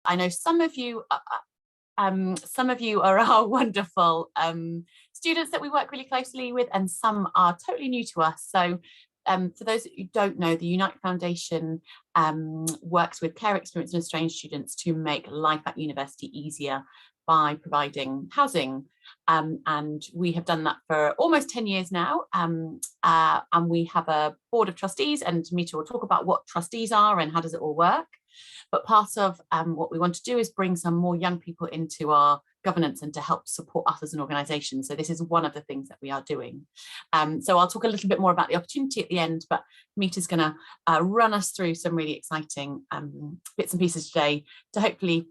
I know some of you are our wonderful students that we work really closely with, and some are totally new to us. So for those who don't know, the Unite Foundation works with Care Experienced and Estranged students to make life at university easier by providing housing. And we have done that for almost 10 years now. And we have a Board of Trustees, and Mita will talk about what trustees are and how does it all work. But part of what we want to do is bring some more young people into our governance and to help support us as an organisation. So this is one of the things that we are doing. So I'll talk a little bit more about the opportunity at the end, but Mita's going to run us through some really exciting bits and pieces today to hopefully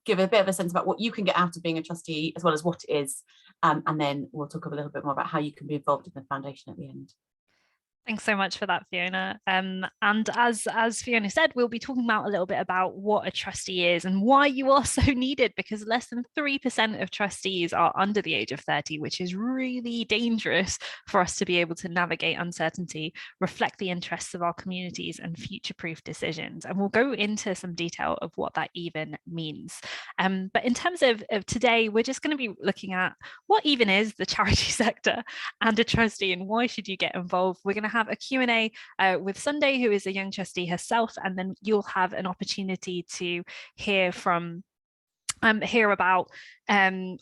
give a bit of a sense about what you can get out of being a trustee, as well as what it is. And then we'll talk a little bit more about how you can be involved in the foundation at the end. Thanks so much for that, Fiona. And as Fiona said, we'll be talking about a little bit about what a trustee is and why you are so needed, because less than 3% of trustees are under the age of 30, which is really dangerous for us to be able to navigate uncertainty, reflect the interests of our communities, and future-proof decisions. And we'll go into some detail of what that even means. But in terms of today, we're just going to be looking at what even is the charity sector and a trustee, and why should you get involved. We're going to have a Q&A with Sunday, who is a young trustee herself, and then you'll have an opportunity to hear about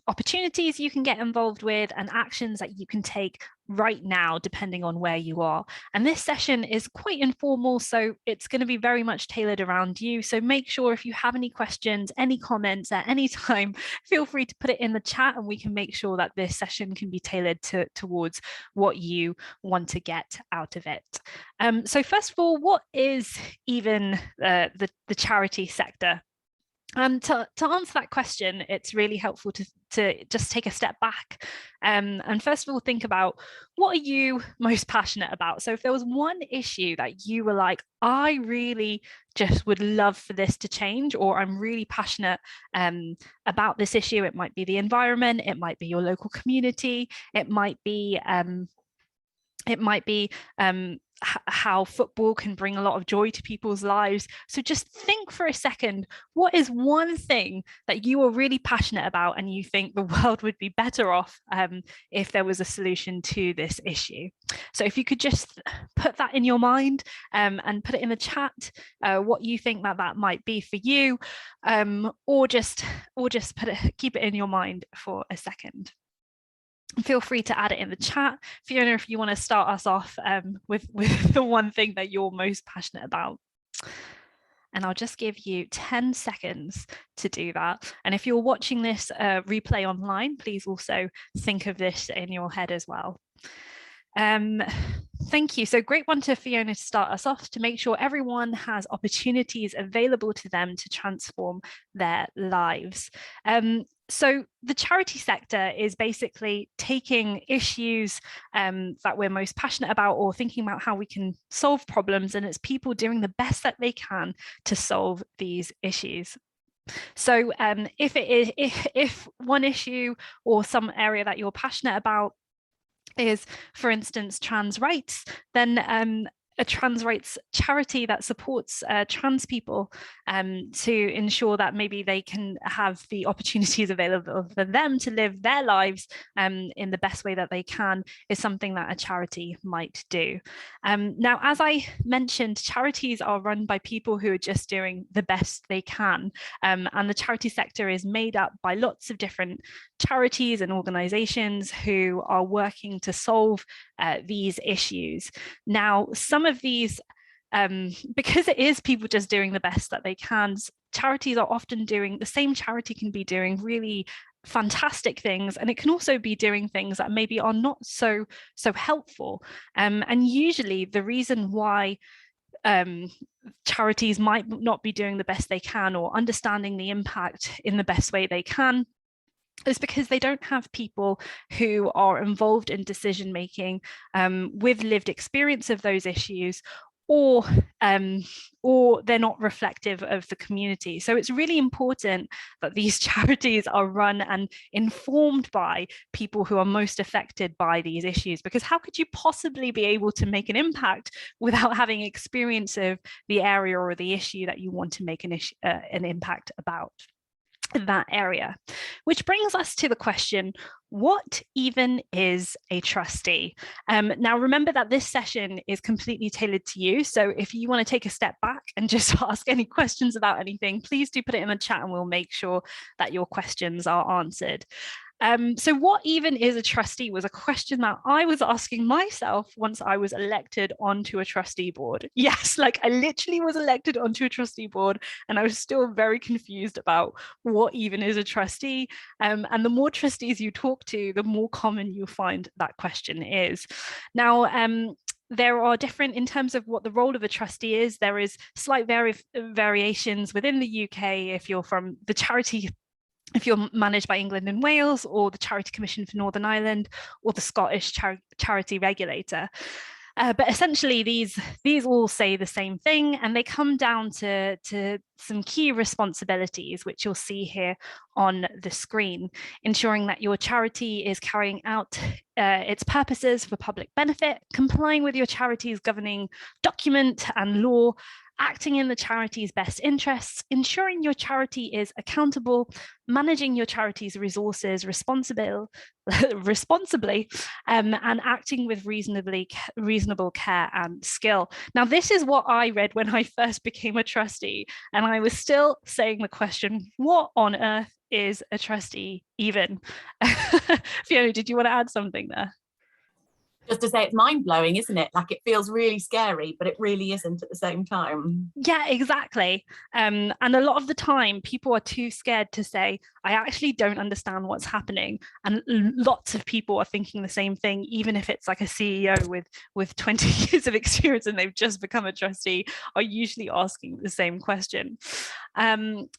opportunities you can get involved with and actions that you can take right now, depending on where you are. And this session is quite informal, so it's going to be very much tailored around you. So make sure if you have any questions, any comments at any time, feel free to put it in the chat, and we can make sure that this session can be tailored towards what you want to get out of it. So first of all, what is even the charity sector? And to answer that question, it's really helpful to just take a step back and first of all think about, what are you most passionate about? So if there was one issue that you were like, I really just would love for this to change, or I'm really passionate about this issue. It might be the environment, it might be your local community, it might be how football can bring a lot of joy to people's lives. So just think for a second, what is one thing that you are really passionate about and you think the world would be better off if there was a solution to this issue? So if you could just put that in your mind and put it in the chat, what you think that might be for you, or just keep it in your mind for a second. Feel free to add it in the chat. Fiona, if you want to start us off with the one thing that you're most passionate about. And I'll just give you 10 seconds to do that. And if you're watching this replay online, please also think of this in your head as well. Thank you. So great one to Fiona to start us off, to make sure everyone has opportunities available to them to transform their lives. So the charity sector is basically taking issues that we're most passionate about, or thinking about how we can solve problems, and it's people doing the best that they can to solve these issues. So if one issue or some area that you're passionate about is, for instance, trans rights, then a trans rights charity that supports trans people to ensure that maybe they can have the opportunities available for them to live their lives in the best way that they can, is something that a charity might do. Now, as I mentioned, charities are run by people who are just doing the best they can, and the charity sector is made up by lots of different charities and organizations who are working to solve these issues. Now, some of these, because it is people just doing the best that they can, charities are often doing, the same charity can be doing really fantastic things, and it can also be doing things that maybe are not so helpful. And usually the reason why charities might not be doing the best they can, or understanding the impact in the best way they can, is because they don't have people who are involved in decision making with lived experience of those issues, or they're not reflective of the community. So it's really important that these charities are run and informed by people who are most affected by these issues, because how could you possibly be able to make an impact without having experience of the area or the issue that you want to make an impact about in that area? Which brings us to the question, what even is a trustee? Now, remember that this session is completely tailored to you. So if you want to take a step back and just ask any questions about anything, please do put it in the chat and we'll make sure that your questions are answered. So what even is a trustee was a question that I was asking myself once I was elected onto a trustee board. Yes, like I literally was elected onto a trustee board and I was still very confused about what even is a trustee. And the more trustees you talk to, the more common you'll find that question is. Now, there are different, in terms of what the role of a trustee is, there is slight variations within the UK if you're from the charity, if you're managed by England and Wales, or the Charity Commission for Northern Ireland, or the Scottish Charity Regulator. But essentially, these all say the same thing, and they come down to some key responsibilities, which you'll see here on the screen: ensuring that your charity is carrying out its purposes for public benefit, complying with your charity's governing document and law, acting in the charity's best interests, ensuring your charity is accountable, managing your charity's resources responsibly, and acting with reasonable care and skill. Now, this is what I read when I first became a trustee, and I was still saying the question, what on earth is a trustee even? Fiona, did you want to add something there? Just to say, it's mind-blowing, isn't it? Like, it feels really scary, but it really isn't at the same time. Yeah, exactly. And a lot of the time, people are too scared to say, I actually don't understand what's happening. And lots of people are thinking the same thing, even if it's like a CEO with 20 years of experience and they've just become a trustee, are usually asking the same question.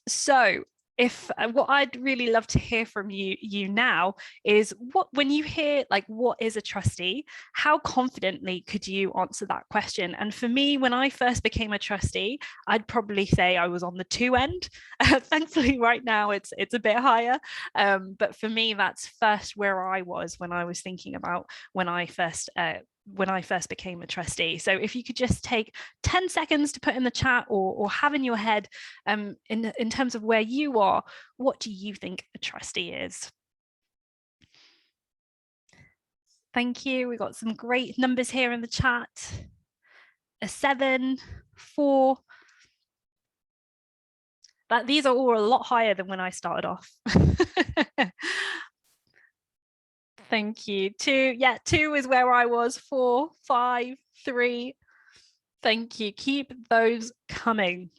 So if what I'd really love to hear from you now is, when you hear like what is a trustee, how confidently could you answer that question? And for me, when I first became a trustee, I'd probably say I was on the 2 end. Thankfully right now it's a bit higher, but for me that's first where I was when I was thinking about when I first became a trustee. So if you could just take 10 seconds to put in the chat or have in your head, in terms of where you are, what do you think a trustee is? Thank you. We got some great numbers here in the chat. A 7, 4. These are all a lot higher than when I started off. Thank you. 2, yeah, 2 is where I was. 4, 5, 3. Thank you. Keep those coming.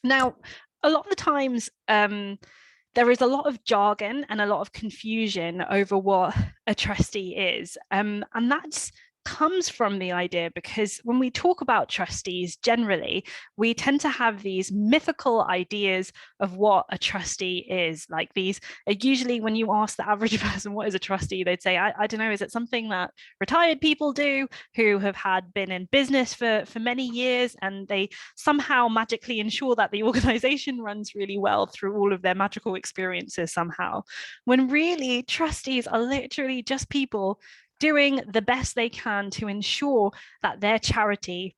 Now, a lot of the times, there is a lot of jargon and a lot of confusion over what a trustee is. And that's comes from the idea because when we talk about trustees generally, we tend to have these mythical ideas of what a trustee is. Like these, usually when you ask the average person what is a trustee, they'd say, I don't know, is it something that retired people do who have been in business for many years, and they somehow magically ensure that the organization runs really well through all of their magical experiences somehow, when really trustees are literally just people doing the best they can to ensure that their charity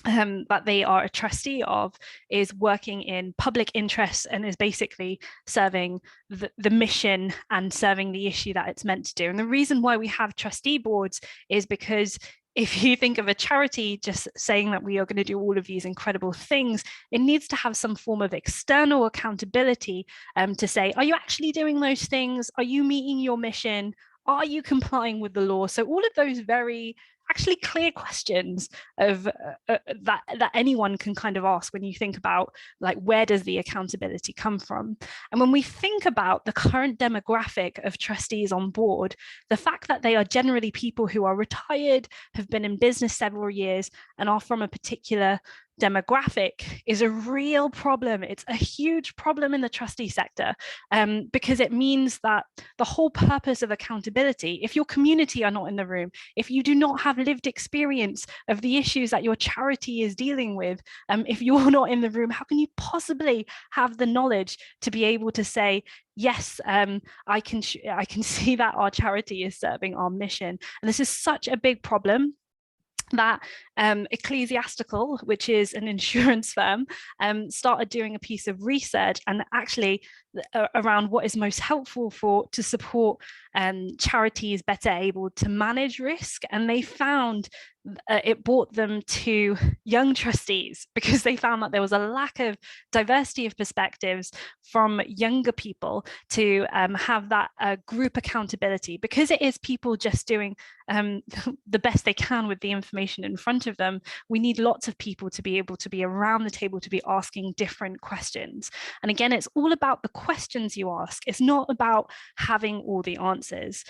that they are a trustee of is working in public interest and is basically serving the mission and serving the issue that it's meant to do. And the reason why we have trustee boards is because if you think of a charity just saying that we are going to do all of these incredible things, it needs to have some form of external accountability to say, are you actually doing those things? Are you meeting your mission? Are you complying with the law? So all of those very actually clear questions of that anyone can kind of ask when you think about like, where does the accountability come from? And when we think about the current demographic of trustees on board, the fact that they are generally people who are retired, have been in business several years, and are from a particular demographic is a real problem. It's a huge problem in the trustee sector, because it means that the whole purpose of accountability, if your community are not in the room, if you do not have lived experience of the issues that your charity is dealing with, if you're not in the room, how can you possibly have the knowledge to be able to say, yes, I can see that our charity is serving our mission? And this is such a big problem that Ecclesiastical, which is an insurance firm, started doing a piece of research and actually around what is most helpful to support charities better able to manage risk. And they found it brought them to Young Trustees, because they found that there was a lack of diversity of perspectives from younger people to have that group accountability, because it is people just doing the best they can with the information in front of them. We need lots of people to be able to be around the table, to be asking different questions. And again, it's all about the questions you ask. It's not about having all the answers.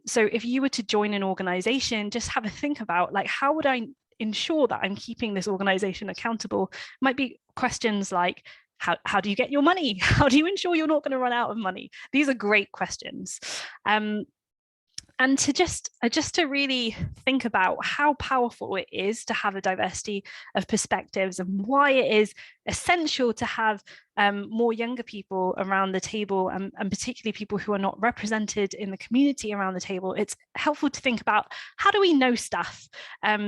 So if you were to join an organization, just have a think about, like, how would I ensure that I'm keeping this organization accountable? Might be questions like, how do you get your money? How do you ensure you're not going to run out of money? These are great questions. And to just to really think about how powerful it is to have a diversity of perspectives, and why it is essential to have more younger people around the table, and particularly people who are not represented in the community around the table. It's helpful to think about, how do we know stuff?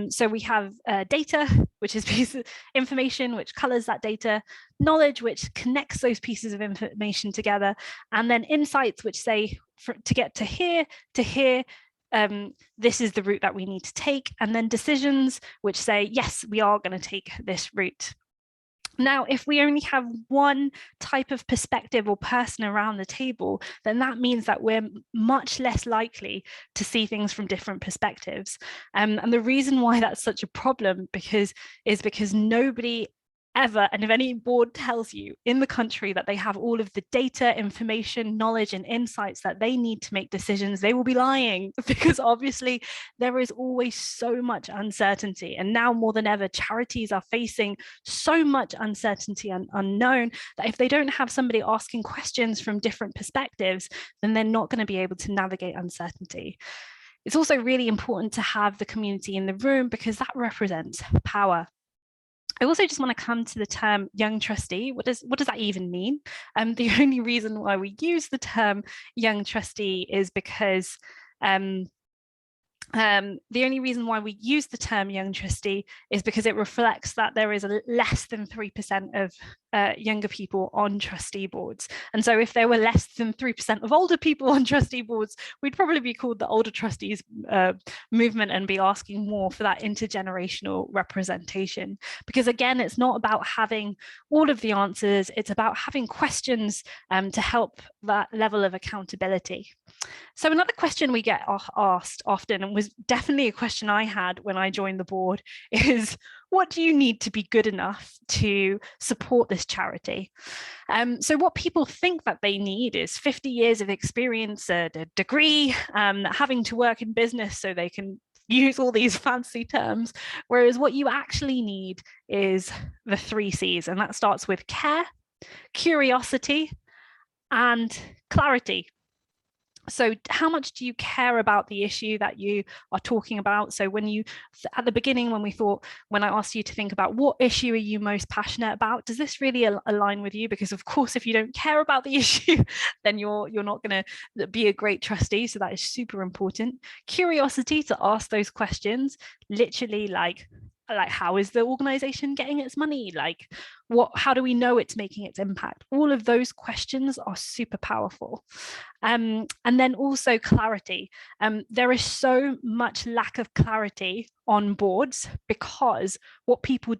So we have data, which is piece of information which colors that data, knowledge, which connects those pieces of information together, and then insights, which say, to get to here, this is the route that we need to take, and then decisions, which say, yes, we are going to take this route. Now, if we only have one type of perspective or person around the table, then that means that we're much less likely to see things from different perspectives. And the reason why that's such a problem is because nobody ever, and if any board tells you in the country that they have all of the data, information, knowledge, and insights that they need to make decisions, they will be lying, because obviously there is always so much uncertainty. And now more than ever, charities are facing so much uncertainty and unknown, that if they don't have somebody asking questions from different perspectives, then they're not going to be able to navigate uncertainty. It's also really important to have the community in the room, because that represents power. I also just want to come to the term young trustee. What does that even mean? The only reason why we use the term young trustee is because the only reason why we use the term young trustee is because it reflects that there is less than 3% of younger people on trustee boards. And so if there were less than 3% of older people on trustee boards, we'd probably be called the Older Trustees Movement, and be asking more for that intergenerational representation. Because again, it's not about having all of the answers, it's about having questions to help that level of accountability. So another question we get asked often, and was definitely a question I had when I joined the board, is, what do you need to be good enough to support this charity? So what people think that they need is 50 years of experience, a degree, having to work in business so they can use all these fancy terms, whereas what you actually need is the 3 C's, and that starts with care, curiosity, and clarity. So how much do you care about the issue that you are talking about? So at the beginning, when I asked you to think about what issue are you most passionate about, does this really align with you? Because of course, if you don't care about the issue, then you're not going to be a great trustee. So that is super important. Curiosity to ask those questions, literally like how is the organization getting its money? Like how do we know it's making its impact? All of those questions are super powerful. And then also clarity. There is so much lack of clarity on boards, because what people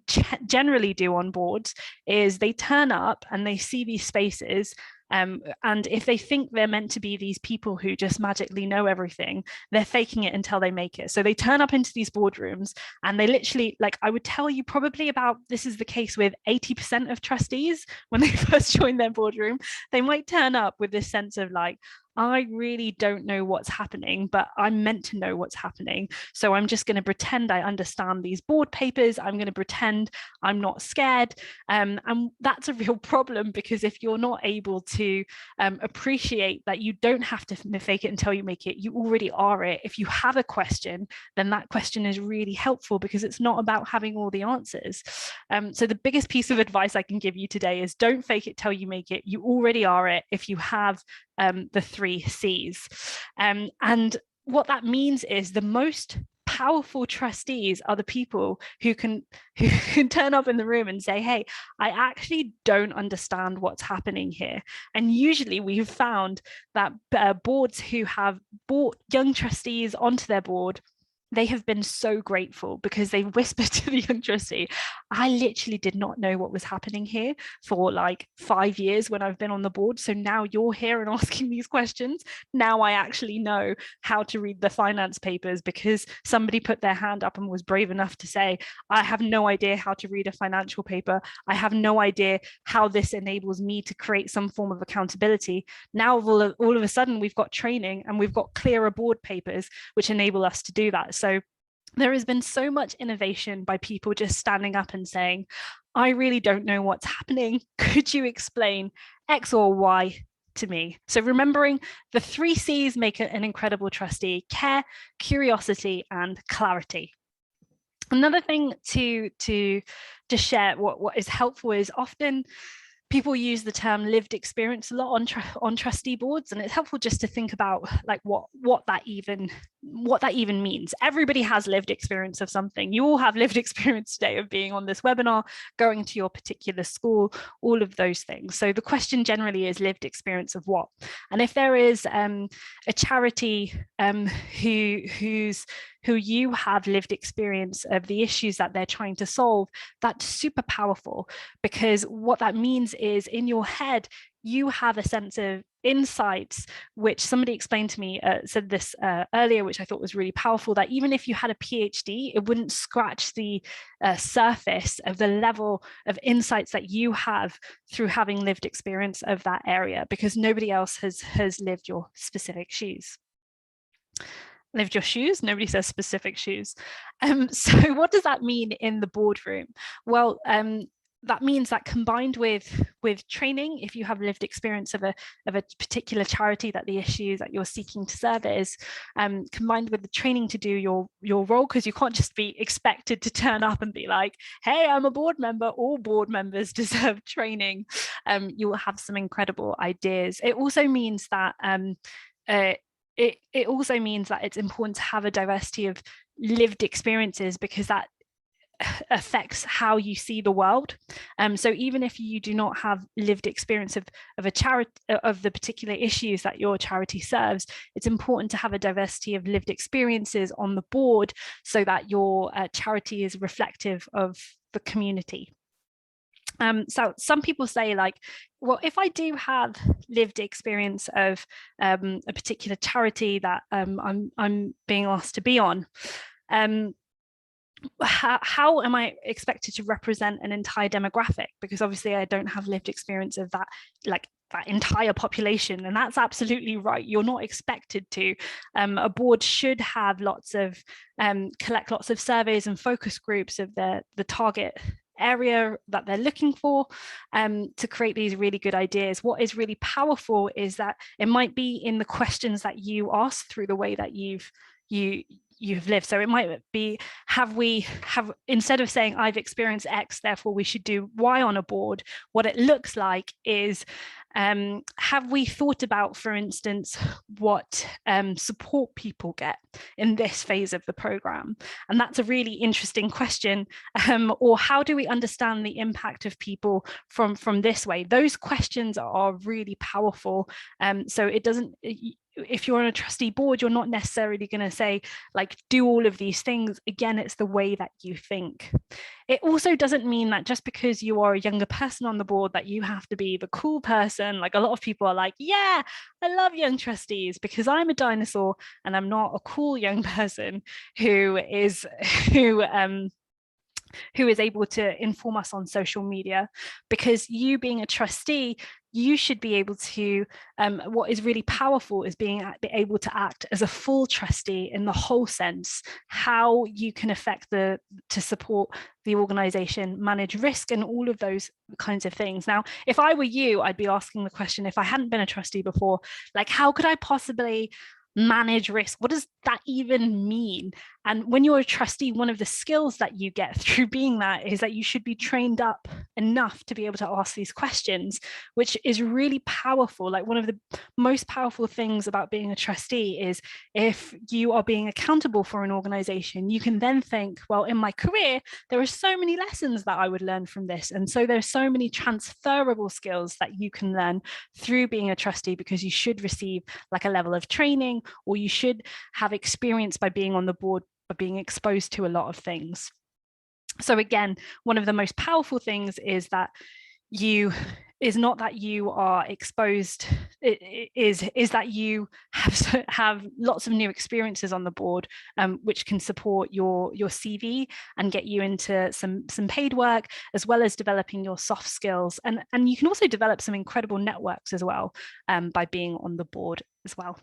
generally do on boards is they turn up and they see these spaces, and if they think they're meant to be these people who just magically know everything, they're faking it until they make it. So they turn up into these boardrooms and they literally, like, I would tell you probably about, this is the case with 80% of trustees when they first join their boardroom, they might turn up with this sense of like, I really don't know what's happening, but I'm meant to know what's happening. So I'm just going to pretend I understand these board papers. I'm going to pretend I'm not scared. And that's a real problem, because if you're not able to appreciate that you don't have to fake it until you make it, you already are it. If you have a question, then that question is really helpful, because it's not about having all the answers. So the biggest piece of advice I can give you today is don't fake it till you make it. You already are it if you have the 3 C's. And what that means is the most powerful trustees are the people who can turn up in the room and say, hey, I actually don't understand what's happening here. And usually we've found that boards who have brought young trustees onto their board, they have been so grateful, because they whispered to the young trustee, I literally did not know what was happening here for like 5 years when I've been on the board. So now you're here and asking these questions. Now I actually know how to read the finance papers, because somebody put their hand up and was brave enough to say, I have no idea how to read a financial paper. I have no idea how this enables me to create some form of accountability. Now all of a sudden we've got training and we've got clearer board papers which enable us to do that. So there has been so much innovation by people just standing up and saying, I really don't know what's happening. Could you explain X or Y to me? So remembering the 3 C's make an incredible trustee: care, curiosity, and clarity. Another thing to share what is helpful is often people use the term lived experience a lot on trustee boards, and it's helpful just to think about like what that even means. Everybody has lived experience of something. You all have lived experience today of being on this webinar, going to your particular school, all of those things. So the question generally is lived experience of what? And if there is a charity who you have lived experience of the issues that they're trying to solve, that's super powerful, because what that means is in your head, you have a sense of insights, which somebody explained to me, said this earlier, which I thought was really powerful, that even if you had a PhD, it wouldn't scratch the surface of the level of insights that you have through having lived experience of that area, because nobody else has lived your specific shoes. Lived your shoes. Nobody says specific shoes. So what does that mean in the boardroom? Well, that means that combined with training, if you have lived experience of a particular charity that the issue that you're seeking to serve is, combined with the training to do your role, because you can't just be expected to turn up and be like, hey, I'm a board member. All board members deserve training. You will have some incredible ideas. It also means that it also means that it's important to have a diversity of lived experiences, because that affects how you see the world. So even if you do not have lived experience of a charity, of the particular issues that your charity serves, it's important to have a diversity of lived experiences on the board, so that your charity is reflective of the community. So some people say, like, well, if I do have lived experience of a particular charity that I'm being asked to be on, how am I expected to represent an entire demographic? Because obviously I don't have lived experience of that, like that entire population. And that's absolutely right. You're not expected to. A board should have collect lots of surveys and focus groups of the target area that they're looking for, to create these really good ideas. What is really powerful is that it might be in the questions that you ask through the way that you've lived. So it might be, instead of saying I've experienced X, therefore we should do Y on a board, what it looks like is, have we thought about, for instance, what support people get in this phase of the program? And that's a really interesting question. Or how do we understand the impact of people from this way? Those questions are really powerful. So it doesn't, if you're on a trustee board, you're not necessarily going to say, like, do all of these things. Again, it's the way that you think. It also doesn't mean that just because you are a younger person on the board that you have to be the cool person. Like, a lot of people are like, yeah, I love young trustees because I'm a dinosaur and I'm not a cool young person who is able to inform us on social media. Because you being a trustee you should be able to, what is really powerful is being able to act as a full trustee in the whole sense, how you can affect to support the organization, manage risk, and all of those kinds of things. Now, if I were you, I'd be asking the question, if I hadn't been a trustee before, like, how could I possibly manage risk? What does that even mean? And when you're a trustee, one of the skills that you get through being that is that you should be trained up enough to be able to ask these questions, which is really powerful. Like, one of the most powerful things about being a trustee is if you are being accountable for an organization, you can then think, well, in my career, there are so many lessons that I would learn from this. And so there's so many transferable skills that you can learn through being a trustee, because you should receive like a level of training, or you should have experience by being on the board, by being exposed to a lot of things. So again, one of the most powerful things is that not that you are exposed, is that you have lots of new experiences on the board, which can support your CV and get you into some paid work, as well as developing your soft skills. And you can also develop some incredible networks as well, by being on the board as well.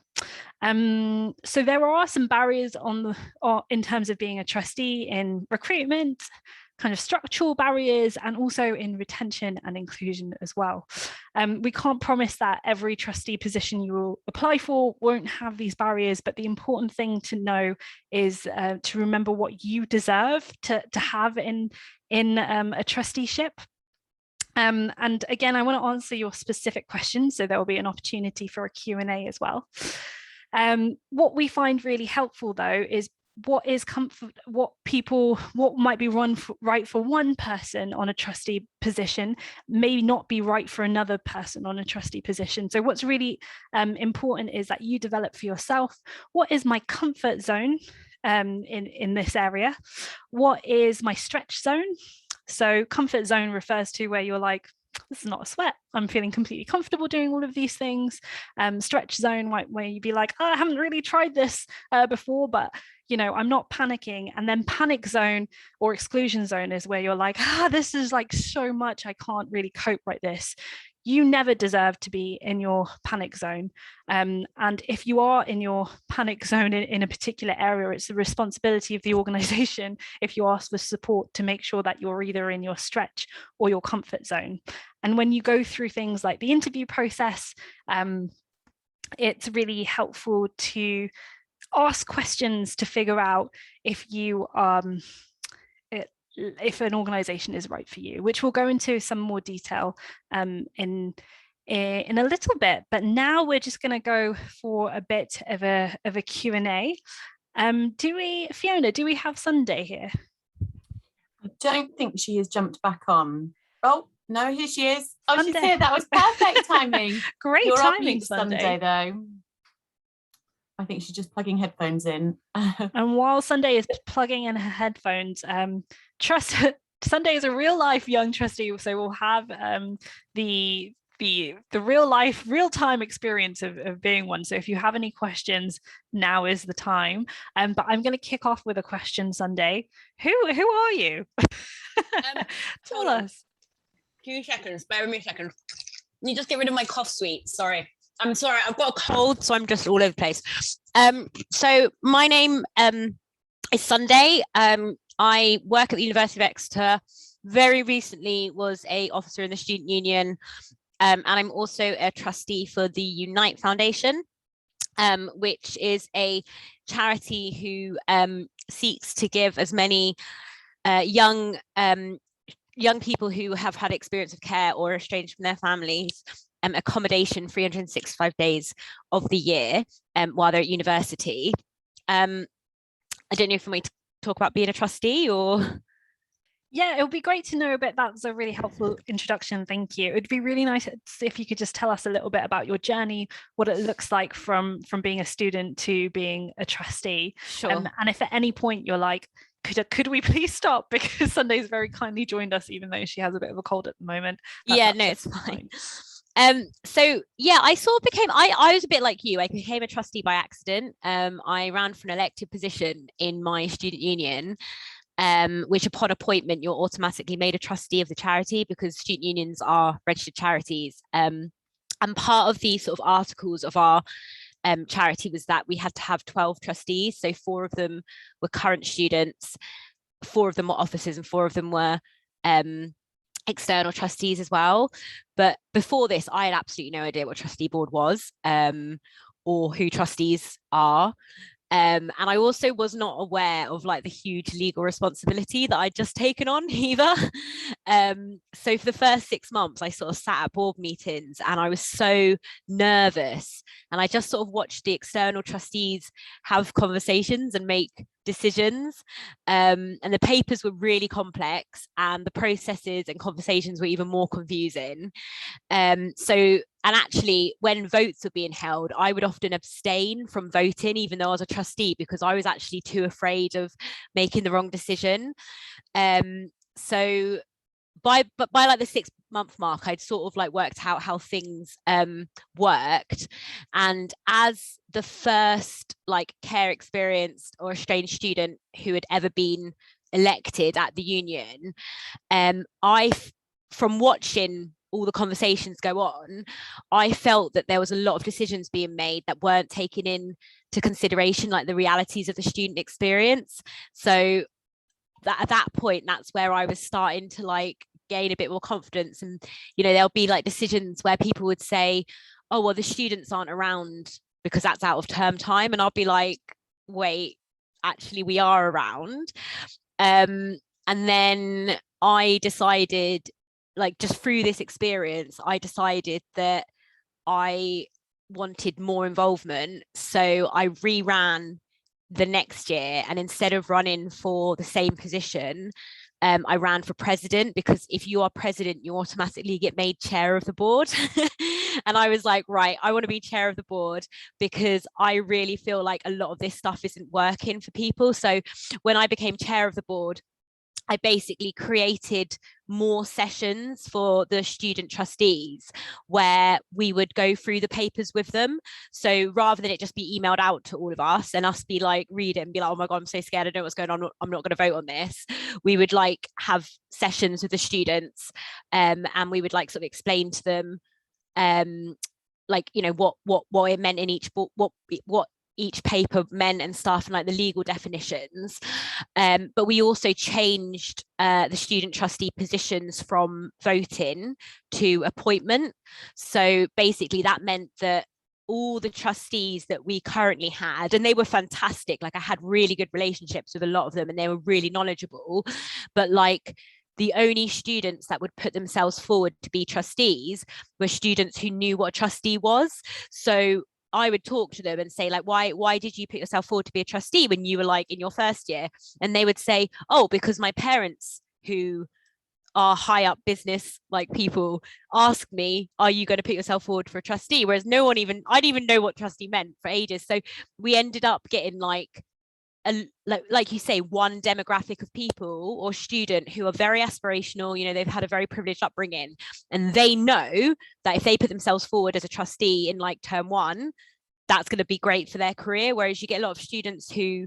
So there are some barriers in terms of being a trustee in recruitment, kind of structural barriers, and also in retention and inclusion as well. We can't promise that every trustee position you will apply for won't have these barriers, but the important thing to know is to remember what you deserve to have in a trusteeship. And again, I want to answer your specific questions, so there will be an opportunity for a Q&A as well. What we find really helpful, though, is what might be right for one person on a trustee position may not be right for another person on a trustee position. So what's really important is that you develop for yourself, what is my comfort zone in this area? What is my stretch zone? So comfort zone refers to where you're like, this is not a sweat, I'm feeling completely comfortable doing all of these things. Stretch zone, where you'd be like, oh, I haven't really tried this before, but I'm not panicking. And then panic zone or exclusion zone is where you're like, this is like so much, I can't really cope like this. You never deserve to be in your panic zone. And if you are in your panic zone in a particular area, it's the responsibility of the organization, if you ask for support, to make sure that you're either in your stretch or your comfort zone. And when you go through things like the interview process, it's really helpful to ask questions to figure out if an organization is right for you, which we'll go into some more detail in a little bit. But now we're just going to go for a bit of a Q&A. Fiona, do we have Sunday here? I don't think she has jumped back on. Oh, no, here she is. Oh, Sunday. She's here. That was perfect timing. Great You're timing, Sunday, though. I think she's just plugging headphones in. And while Sunday is plugging in her headphones, Sunday is a real life young trustee, so we'll have the real time experience of being one. So if you have any questions, now is the time. But I'm going to kick off with a question, Sunday. Who are you? Tell us. 2 seconds. Bear with me a second. You just get rid of my cough sweet. Sorry. I'm sorry. I've got a cold, so I'm just all over the place. So my name is Sunday. I work at the University of Exeter. Very recently was an officer in the student union. And I'm also a trustee for the Unite Foundation, which is a charity who seeks to give as many young people who have had experience of care or estranged from their families accommodation 365 days of the year while they're at university. I don't know if you want me to talk about being a trustee or... Yeah, it would be great to know a bit. That's a really helpful introduction. Thank you. It'd be really nice if you could just tell us a little bit about your journey, what it looks like from being a student to being a trustee. Sure. And if at any point you're like, could we please stop? Because Sunday's very kindly joined us, even though she has a bit of a cold at the moment. Yeah, no, it's fine. So yeah, I was a bit like you. I became a trustee by accident. I ran for an elected position in my student union, which upon appointment, you're automatically made a trustee of the charity because student unions are registered charities. And part of the sort of articles of our charity was that we had to have 12 trustees. So 4 of them were current students, 4 of them were officers, and 4 of them were external trustees as well. But before this, I had absolutely no idea what trustee board was, or who trustees are. And I also was not aware of like the huge legal responsibility that I'd just taken on either. So for the first 6 months, I sort of sat at board meetings and I was so nervous. And I just sort of watched the external trustees have conversations and make decisions. And the papers were really complex and the processes and conversations were even more confusing. And actually, when votes were being held, I would often abstain from voting, even though I was a trustee, because I was actually too afraid of making the wrong decision. So by like the 6-month mark, I'd sort of like worked out how things worked. And as the first like care experienced or estranged student who had ever been elected at the union, from watching all the conversations go on, I felt that there was a lot of decisions being made that weren't taken into consideration, like the realities of the student experience. So that at that point, that's where I was starting to like gain a bit more confidence. And there'll be like decisions where people would say, oh well, the students aren't around because that's out of term time, and I'll be like, wait, actually we are around. And then I decided, like just through this experience, I decided that I wanted more involvement. So I reran the next year, and instead of running for the same position, I ran for president, because if you are president, you automatically get made chair of the board. And I was like, right, I want to be chair of the board because I really feel like a lot of this stuff isn't working for people. So when I became chair of the board, I basically created more sessions for the student trustees where we would go through the papers with them. So rather than it just be emailed out to all of us and us be like, read it and be like, oh my God, I'm so scared, I don't know what's going on, I'm not going to vote on this. We would like have sessions with the students, and we would like sort of explain to them like what it meant in each book, what each paper meant and stuff, and like the legal definitions. But we also changed the student trustee positions from voting to appointment. So basically that meant that all the trustees that we currently had, and they were fantastic, like I had really good relationships with a lot of them and they were really knowledgeable, but like the only students that would put themselves forward to be trustees were students who knew what a trustee was. So I would talk to them and say, like, why did you put yourself forward to be a trustee when you were like in your first year? And they would say, oh, because my parents, who are high up business like people, asked me, are you going to put yourself forward for a trustee? Whereas I didn't even know what trustee meant for ages. So we ended up getting like like you say, one demographic of people or student who are very aspirational, they've had a very privileged upbringing, and they know that if they put themselves forward as a trustee in like term 1, that's going to be great for their career. Whereas you get a lot of students who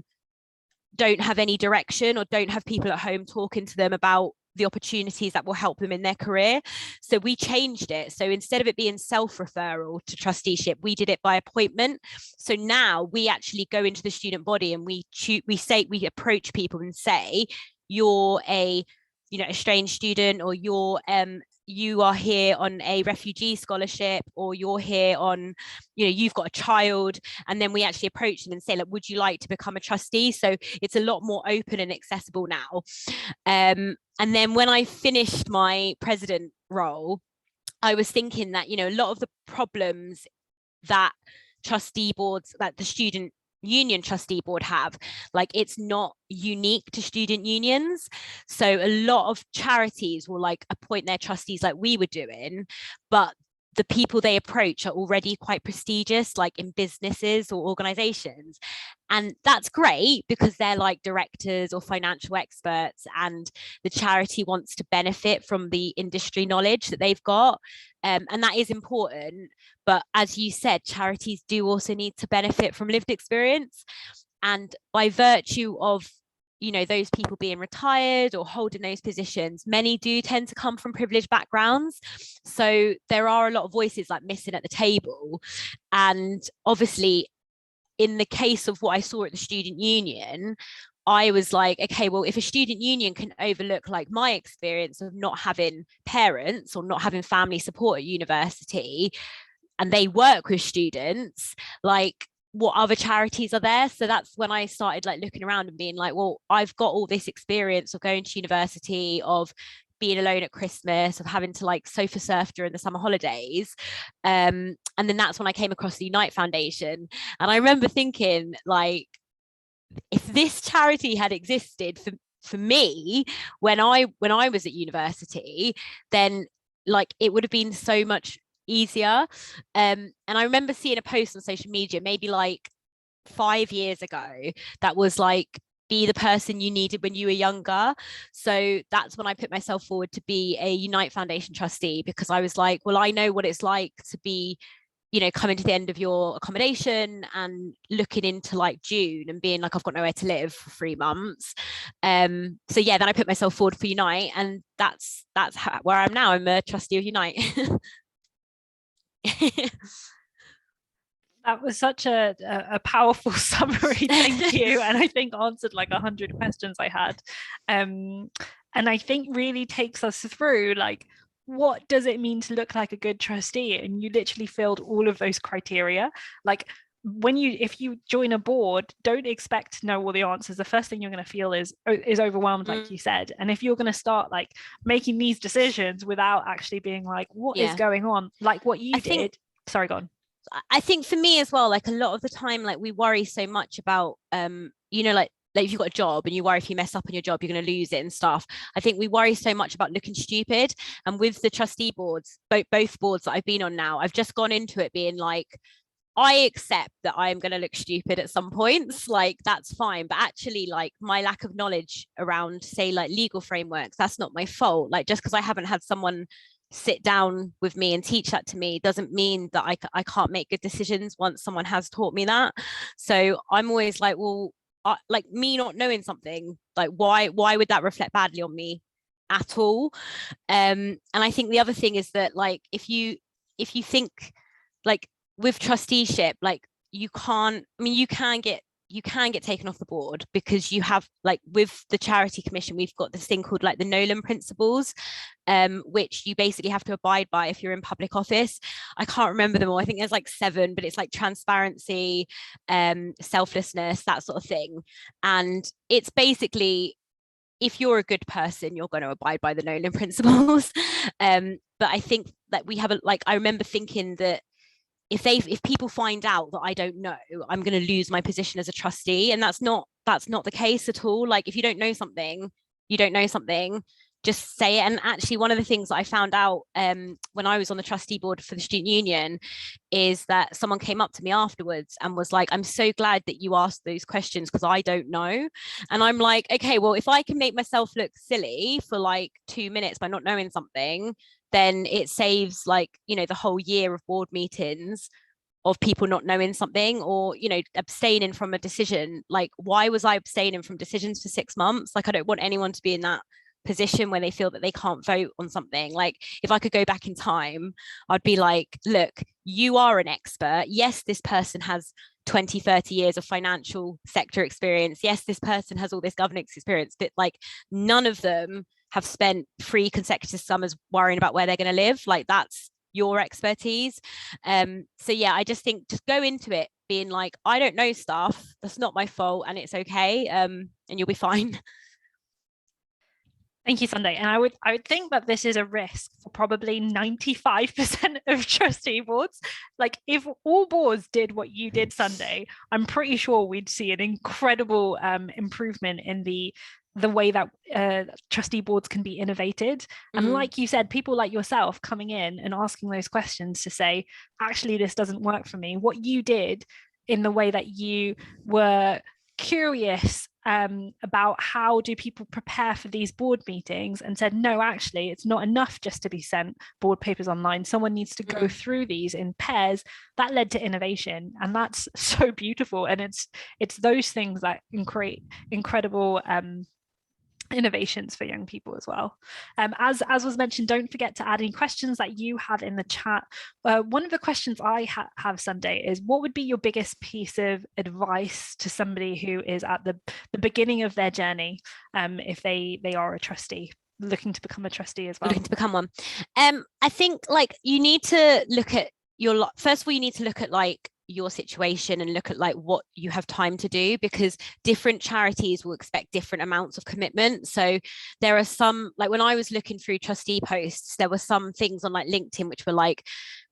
don't have any direction or don't have people at home talking to them about the opportunities that will help them in their career. So we changed it. So instead of it being self-referral to trusteeship, we did it by appointment. So now we actually go into the student body and we approach people and say, you're a estranged student, or you are here on a refugee scholarship, or you're here on, you've got a child. And then we actually approach them and say, like, would you like to become a trustee? So it's a lot more open and accessible now. And then when I finished my president role, I was thinking that, a lot of the problems that trustee boards, that the student union trustee board have, like, it's not unique to student unions. So a lot of charities will like appoint their trustees like we were doing, but the people they approach are already quite prestigious, like in businesses or organizations. And that's great because they're like directors or financial experts, and the charity wants to benefit from the industry knowledge that they've got. And that is important. But as you said, charities do also need to benefit from lived experience. And by virtue of, you know, those people being retired or holding those positions, many do tend to come from privileged backgrounds. So there are a lot of voices like missing at the table. And obviously, in the case of what I saw at the student union, I was like, okay, well, if a student union can overlook like my experience of not having parents or not having family support at university, and they work with students, like, what other charities are there? So that's when I started like looking around and being like, well, I've got all this experience of going to university, of being alone at Christmas, of having to like sofa surf during the summer holidays. And then that's when I came across the Unite Foundation. And I remember thinking, like, if this charity had existed for me when I was at university, then like it would have been so much easier. And I remember seeing a post on social media maybe like 5 years ago that was like, be the person you needed when you were younger. So that's when I put myself forward to be a Unite Foundation trustee, because I was like, well, I know what it's like to be, you know, coming to the end of your accommodation and looking into like June and being like, I've got nowhere to live for 3 months. So yeah, then I put myself forward for Unite, and that's where I'm now. I'm a trustee of Unite. That was such a powerful summary, thank you. And I think answered like 100 questions I had. And I think really takes us through like, what does it mean to look like a good trustee? And you literally filled all of those criteria. Like, if you join a board, don't expect to know all the answers. The first thing you're going to feel is overwhelmed, like you said. And if you're going to start like making these decisions without actually being like, what is going on, like what you did. Sorry, go on. I think for me as well, like a lot of the time, like we worry so much about, you know, like if you've got a job and you worry if you mess up on your job, you're going to lose it and stuff. I think we worry so much about looking stupid. And with the trustee boards, both boards that I've been on now, I've just gone into it being like, I accept that I'm going to look stupid at some points, like that's fine. But actually, like my lack of knowledge around, say, like legal frameworks, that's not my fault. Like just because I haven't had someone sit down with me and teach that to me doesn't mean that I can't make good decisions once someone has taught me that. So I'm always like, well, like me not knowing something, like why would that reflect badly on me at all? And I think the other thing is that like if you think like with trusteeship, like you can get taken off the board, because you have like with the Charity Commission, we've got this thing called like the Nolan principles, which you basically have to abide by if you're in public office. I can't remember them all. I think there's like 7, but it's like transparency, selflessness, that sort of thing. And it's basically, if you're a good person, you're going to abide by the Nolan principles. But I think that we have I remember thinking that if people find out that I don't know, I'm going to lose my position as a trustee. And that's not the case at all. Like if you don't know something, you don't know something, just say it. And actually one of the things that I found out when I was on the trustee board for the student union is that someone came up to me afterwards and was like, I'm so glad that you asked those questions because I don't know. And I'm like, okay, well, if I can make myself look silly for like 2 minutes by not knowing something, then it saves like, you know, the whole year of board meetings of people not knowing something, or, you know, abstaining from a decision. Like, why was I abstaining from decisions for 6 months? Like, I don't want anyone to be in that position where they feel that they can't vote on something. Like, if I could go back in time, I'd be like, look, you are an expert. Yes, this person has 20-30 years of financial sector experience. Yes, this person has all this governance experience, but like none of them have spent 3 consecutive summers worrying about where they're going to live. Like, that's your expertise. So yeah, I just think just go into it being like, I don't know stuff, that's not my fault, and it's okay, and you'll be fine. Thank you, Sunday. And I would think that this is a risk for probably 95% of trustee boards. Like if all boards did what you did, Sunday, I'm pretty sure we'd see an incredible improvement in the way that trustee boards can be innovated. And like you said, people like yourself coming in and asking those questions to say, actually, this doesn't work for me. What you did in the way that you were curious about how do people prepare for these board meetings, and said, no, actually, it's not enough just to be sent board papers online. Someone needs to go through these in pairs. That led to innovation, and that's so beautiful. And it's those things that can create incredible innovations for young people as well. As was mentioned, don't forget to add any questions that you have in the chat. One of the questions I have, Sunday, is what would be your biggest piece of advice to somebody who is at the beginning of their journey, if they are a trustee, looking to become a trustee as well? Looking to become one. I think like you need to look at your, first of all, you need to look at like your situation and look at like what you have time to do, because different charities will expect different amounts of commitment. So there are some, like when I was looking through trustee posts, there were some things on like LinkedIn which were like,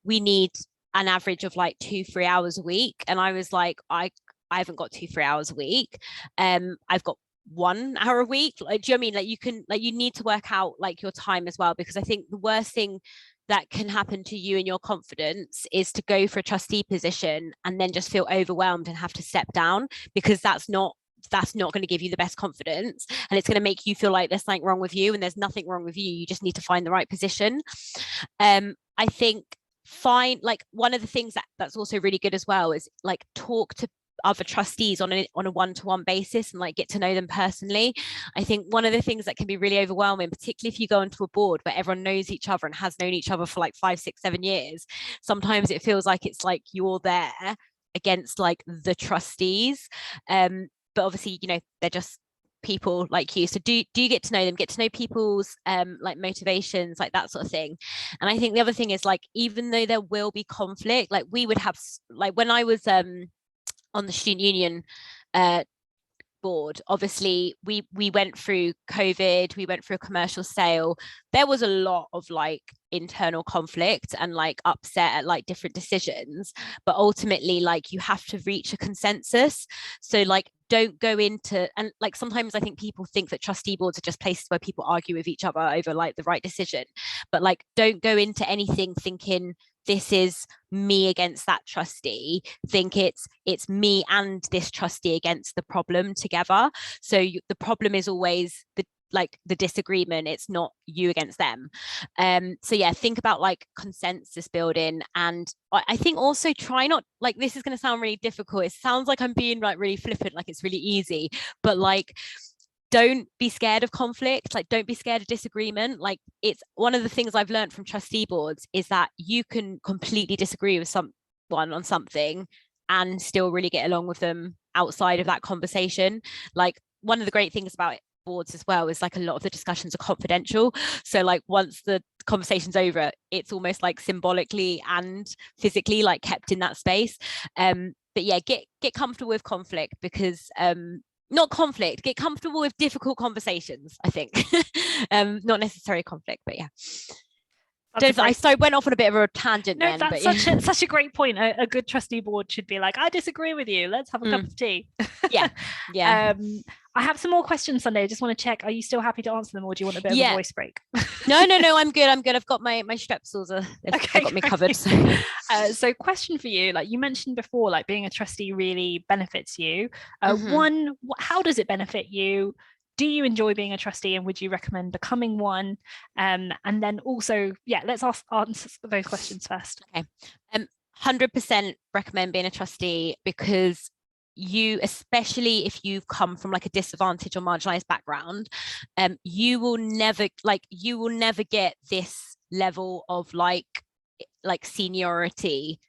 we need an average of like 2-3 hours a week, and I was like, I haven't got 2-3 hours a week. I've got 1 hour a week. Like, do you know what I mean? Like you can, like you need to work out like your time as well, because I think the worst thing that can happen to you and your confidence is to go for a trustee position and then just feel overwhelmed and have to step down, because that's not going to give you the best confidence, and it's going to make you feel like there's something wrong with you, and there's nothing wrong with you. You just need to find the right position. I think like one of the things that's also really good as well is like talk to other trustees on a one-to-one basis and like get to know them personally. I think one of the things that can be really overwhelming, particularly if you go into a board where everyone knows each other and has known each other for like 5, 6, 7 years, sometimes it feels like it's like you're there against like the trustees, but obviously, you know, they're just people like you, so do get to know them, get to know people's like motivations, like that sort of thing. And I think the other thing is like, even though there will be conflict, like we would have, like when I was on the student union board, obviously we went through COVID, we went through a commercial sale. There was a lot of like internal conflict and like upset at like different decisions, but ultimately like you have to reach a consensus. So like don't go into, and like sometimes I think people think that trustee boards are just places where people argue with each other over like the right decision, but like don't go into anything thinking this is me against that trustee. Think it's me and this trustee against the problem together. So the problem is always the disagreement, it's not you against them. So yeah, think about like consensus building. And I think also try not, like this is going to sound really difficult, it sounds like I'm being like really flippant, like it's really easy, but like don't be scared of conflict, like don't be scared of disagreement. Like it's one of the things I've learned from trustee boards is that you can completely disagree with someone on something and still really get along with them outside of that conversation. Like one of the great things about boards as well is like a lot of the discussions are confidential, so like once the conversation's over, it's almost like symbolically and physically like kept in that space. But yeah, get comfortable with conflict, because not conflict, get comfortable with difficult conversations, I think. Not necessarily conflict, but yeah. I went off on a bit of a tangent. No, then, that's but such a great point. A good trustee board should be like, I disagree with you, let's have a cup of tea. Yeah. I have some more questions, Sunday. I just want to check, are you still happy to answer them, or do you want a bit of a voice break? No, I'm good. I've got my strepsils, they've got me covered. So question for you, like you mentioned before, like being a trustee really benefits you. One, how does it benefit you? Do you enjoy being a trustee, and would you recommend becoming one? And then also, yeah, let's answer those questions first. Okay. 100% recommend being a trustee, because you, especially if you've come from like a disadvantaged or marginalized background, you will never get this level of like seniority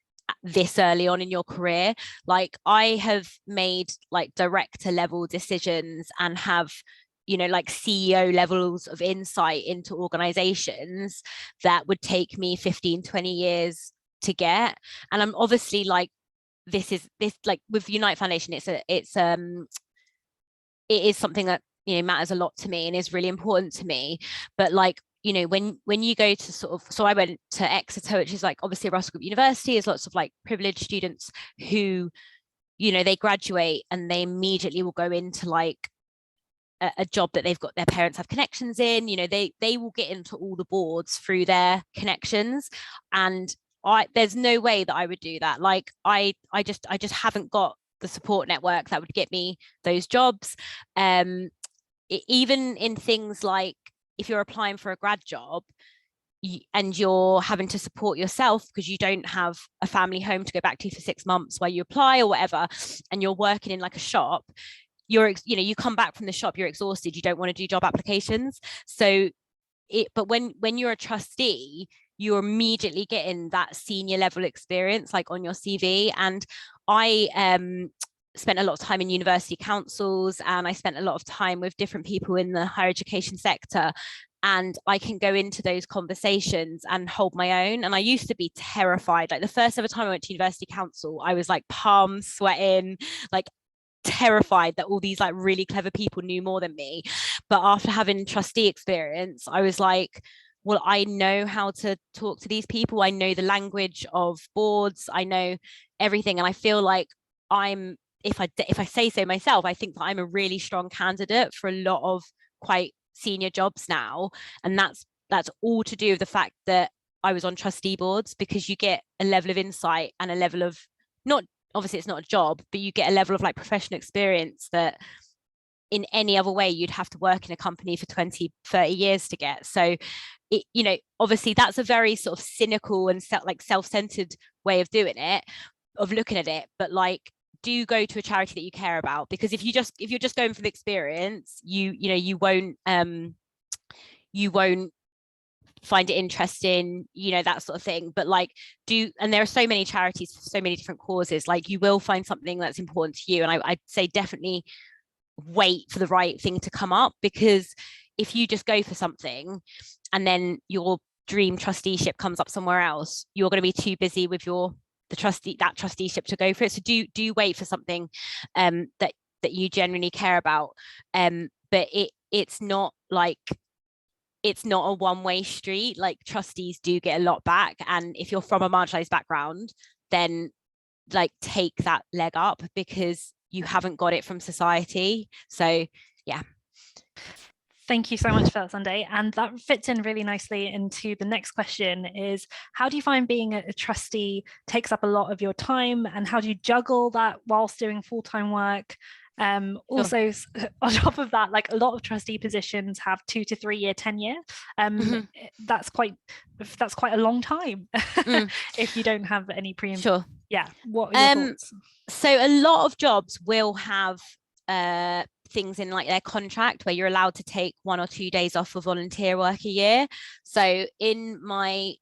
this early on in your career. Like I have made like director level decisions and have, you know, like CEO levels of insight into organizations that would take me 15-20 years to get. And I'm obviously like, this like with Unite Foundation, it is something that, you know, matters a lot to me and is really important to me. But like, you know, when you go to sort of, so I went to Exeter, which is like obviously Russell Group University, is lots of like privileged students who, you know, they graduate and they immediately will go into like a job that they've got, their parents have connections in, you know, they will get into all the boards through their connections. And there's no way that I would do that. Like I just haven't got the support network that would get me those jobs. Even in things like if you're applying for a grad job and you're having to support yourself because you don't have a family home to go back to for 6 months while you apply or whatever, and you're working in like a shop, you come back from the shop, you're exhausted, you don't want to do job applications. So but when you're a trustee, you're immediately getting that senior level experience like on your CV. And I spent a lot of time in university councils, and I spent a lot of time with different people in the higher education sector, and I can go into those conversations and hold my own. And I used to be terrified. Like the first ever time I went to university council, I was like palms sweating, like terrified that all these like really clever people knew more than me. But after having trustee experience, I was like, well, I know how to talk to these people. I know the language of boards. I know everything. And I feel like if I say so myself, I think that I'm a really strong candidate for a lot of quite senior jobs now. And that's all to do with the fact that I was on trustee boards, because you get a level of insight and a level of, not obviously it's not a job, but you get a level of like professional experience that in any other way you'd have to work in a company for 20, 30 years to get. So obviously that's a very sort of cynical and self-centered way of doing it, of looking at it. But like, do go to a charity that you care about, because if you're just going for the experience, you won't find it interesting, that sort of thing. But like, and there are so many charities for so many different causes, like you will find something that's important to you. And I'd say definitely wait for the right thing to come up, because if you just go for something and then your dream trusteeship comes up somewhere else, you're going to be too busy with that trusteeship to go for it. So do wait for something that you genuinely care about. But it's not a one-way street. Like trustees do get a lot back, and if you're from a marginalized background, then like take that leg up, because you haven't got it from society. So yeah. Thank you so much for that, Sunday. And that fits in really nicely into the next question is, how do you find being a trustee takes up a lot of your time, and how do you juggle that whilst doing full-time work? Also, on top of that, like a lot of trustee positions have 2 to 3 year tenure. That's quite a long time if you don't have any Sure. Yeah. What are your thoughts? So a lot of jobs will have things in like their contract where you're allowed to take 1 or 2 days off for volunteer work a year. So in my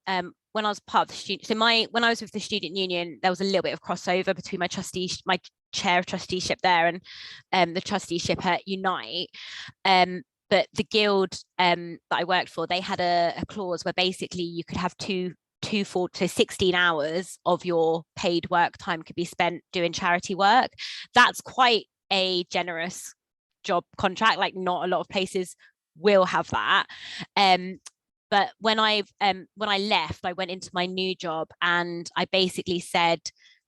when I was part of the student, when I was with the student union, there was a little bit of crossover between my chair of trusteeship there and the trusteeship at Unite. But the guild that I worked for, they had a clause where basically you could have 16 hours of your paid work time could be spent doing charity work. That's quite a generous job contract. Like not a lot of places will have that. But when I left, I went into my new job, and I basically said,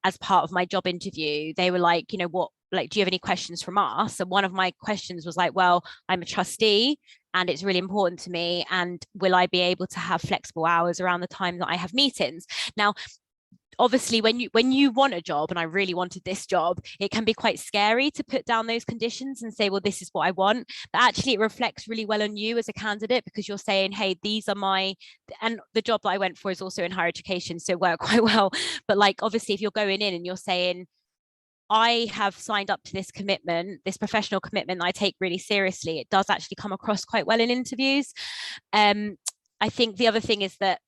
as part of my job interview, they were like, what, like, do you have any questions from us? And one of my questions was like, well, I'm a trustee and it's really important to me, and will I be able to have flexible hours around the time that I have meetings? Now, obviously when you want a job, and I really wanted this job, it can be quite scary to put down those conditions and say, well, this is what I want. But actually it reflects really well on you as a candidate, because you're saying, hey, these are and the job that I went for is also in higher education, so it worked quite well. But like, obviously if you're going in and you're saying, I have signed up to this commitment, this professional commitment that I take really seriously, it does actually come across quite well in interviews. I think the other thing is that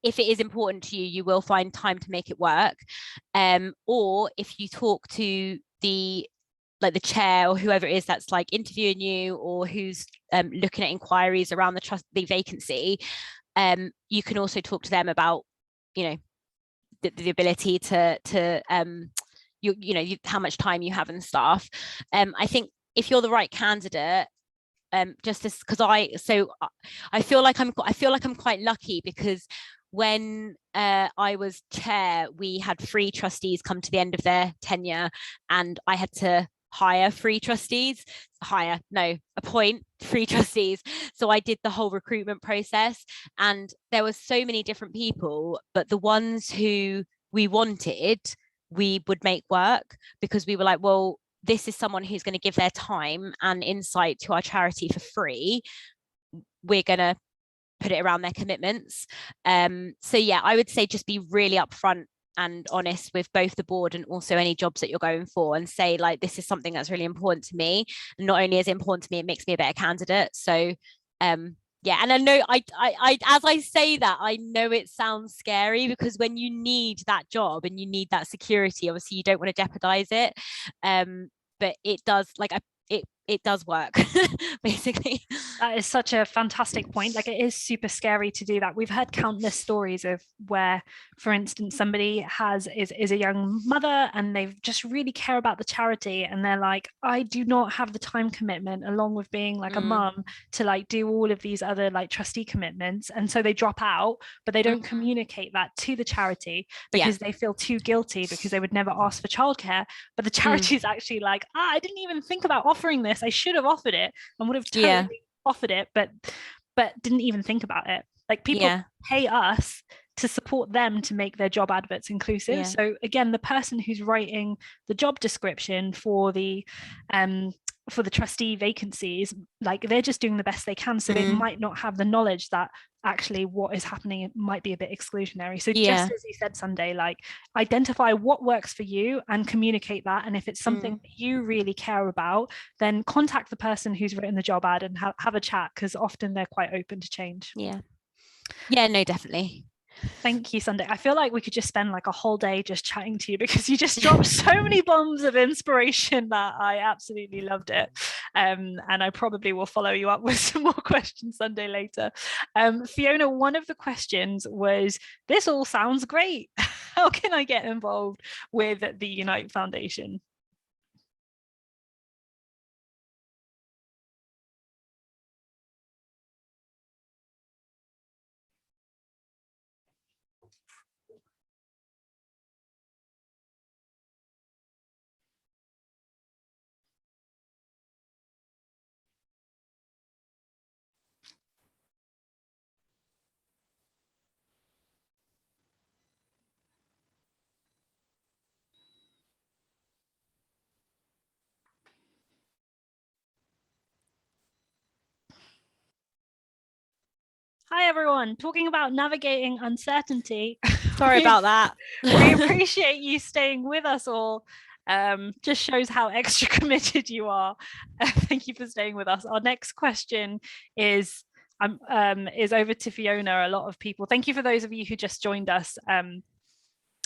if it is important to you, you will find time to make it work. Or if you talk to the chair or whoever it is that's like interviewing you, or who's looking at inquiries around the vacancy, you can also talk to them about, the ability to how much time you have and stuff. I think if you're the right candidate, because I feel like I'm quite lucky, because when I was chair, we had 3 trustees come to the end of their tenure, and I had to appoint 3 trustees. So I did the whole recruitment process, and there were so many different people, but the ones who we wanted we would make work, because we were like, well, this is someone who's going to give their time and insight to our charity for free. We're going to put it around their commitments. So yeah, I would say just be really upfront and honest with both the board and also any jobs that you're going for, and say, like, this is something that's really important to me. And not only is it important to me, it makes me a better candidate. So yeah, and I know I as I say that, I know it sounds scary, because when you need that job and you need that security, obviously you don't want to jeopardize it. But it does, like, it does work, basically. That is such a fantastic point. Like, it is super scary to do that. We've heard countless stories of where, for instance, somebody is a young mother and they just really care about the charity, and they're like, I do not have the time commitment along with being like a mum to like do all of these other like trustee commitments, and so they drop out, but they don't communicate that to the charity because they feel too guilty, because they would never ask for childcare, but the charity is actually like, I didn't even think about offering this. I should have offered it and would have totally offered it, but didn't even think about it. Like, people pay us to support them to make their job adverts inclusive. So again, the person who's writing the job description for the trustee vacancies, like, they're just doing the best they can, so they might not have the knowledge that actually what is happening might be a bit exclusionary. So just as you said, Sunday, like, identify what works for you and communicate that, and if it's something that you really care about, then contact the person who's written the job ad and have a chat, because often they're quite open to change. No, definitely. Thank you, Sunday. I feel like we could just spend like a whole day just chatting to you, because you just dropped so many bombs of inspiration that I absolutely loved it. And I probably will follow you up with some more questions Sunday later. Fiona, one of the questions was, this all sounds great. How can I get involved with the Unite Foundation? Hi, everyone. Talking about navigating uncertainty. Sorry about that. We appreciate you staying with us all. Just shows how extra committed you are. Thank you for staying with us. Our next question is over to Fiona. A lot of people, thank you for those of you who just joined us.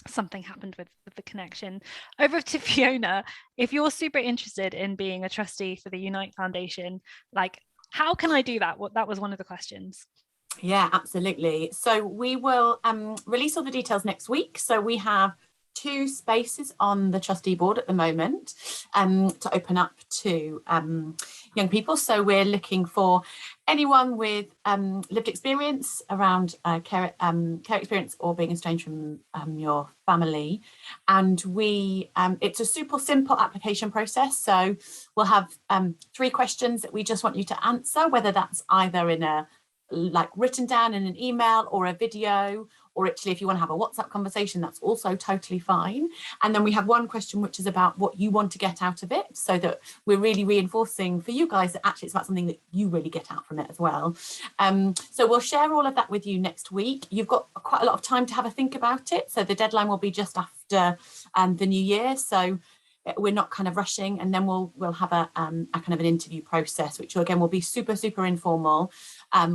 Something happened with the connection. Over to Fiona. If you're super interested in being a trustee for the Unite Foundation, like, how can I do that? That was one of the questions. Yeah, absolutely. So we will release all the details next week. So we have 2 spaces on the trustee board at the moment to open up to young people. So we're looking for anyone with lived experience around care experience or being estranged from your family. And it's a super simple application process. So we'll have 3 questions that we just want you to answer, whether that's either in a written down in an email or a video, or actually if you want to have a WhatsApp conversation, that's also totally fine. And then we have 1 question which is about what you want to get out of it, so that we're really reinforcing for you guys that actually it's about something that you really get out from it as well. So we'll share all of that with you next week. You've got quite a lot of time to have a think about it, so the deadline will be just after the new year, so we're not kind of rushing. And then we'll have a kind of an interview process, which again will be super informal